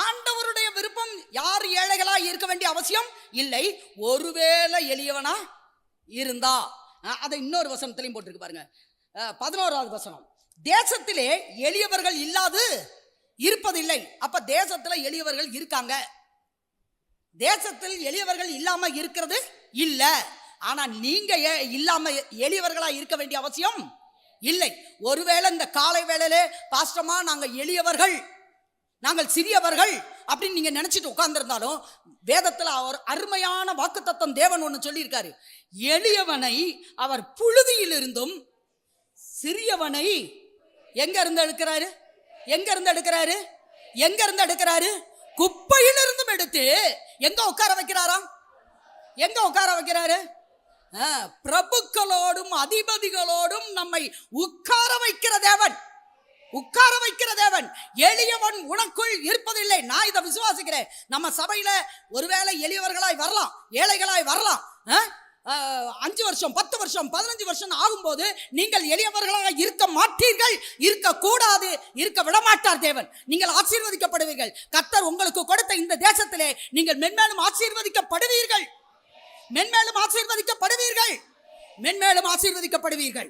ஆண்டவருடைய விருப்பம் யார் ஏழைகளா இருக்க வேண்டிய அவசியம் இல்லை. ஒருவேளை எளியவனா இருந்தா, அதை இன்னொரு வசனத்திலையும் போட்டிருக்கு பாருங்க, 11வது வசனம். தேசத்திலே எளியவர்கள் இல்லாது இருப்பதில்லை. அப்ப தேசத்துல எளியவர்கள் இருக்காங்க. தேசத்தில் எளியவர்கள் இல்லாம இருக்கிறது இல்ல. ஆனா நீங்க இல்லாம எளியவர்களா இருக்க வேண்டிய அவசியம் இல்லை. ஒருவேளை இந்த காலை வேளையிலே பாஸ்டமா நாங்க எளியவர்கள், நாங்கள் சிறியவர்கள் அப்படின்னு நீங்க நினைச்சிட்டு உட்கார்ந்திருந்தாலும், வேதத்துல அவர் அருமையான வாக்குத்தத்தம் தேவன் ஒன்று சொல்லியிருக்காரு. எளியவனை அவர் புழுதியில் இருந்தும், சிறியவனை எங்க இருந்து எடுக்கிறாரு? எங்க இருந்து எடுக்கிறாரு? எங்க இருந்து எடுக்கிறாரு? குப்பையிலிருந்தும் எடுத்து எங்க உட்கார வைக்கிறாராம்? எங்க உட்கார வைக்கிறாரு? பிரபுக்களோடும் அதிபதிகளோடும் நம்மை உட்கார வைக்கிற தேவன், உட்கார வைக்கிற தேவன். எளியவன் உனக்குள் இருப்பதில்லை. நான் இதை விசுவாசிக்கிறேன். நம்ம சபையில ஒருவேளை எளியவர்களாய் வரலாம், ஏழைகளாய் வரலாம். 5 வருஷம் 10 வருஷம் 15 வருஷம் ஆகும்போது நீங்கள் எளியவர்களாக இருக்க மாட்டீர்கள், இருக்க கூடாது, இருக்க விடமாட்டார் தேவன். நீங்கள் ஆசீர்வதிக்கப்படுவீர்கள். கர்த்தர் உங்களுக்கு கொடுத்த இந்த தேசத்திலே நீங்கள் மென்மேலும் ஆசீர்வதிக்கப்படுவீர்கள், மென்மேலும் ஆசீர்வதிக்கப்படுவீர்கள், மென்மேலும் ஆசீர்வதிக்கப்படுவீர்கள்.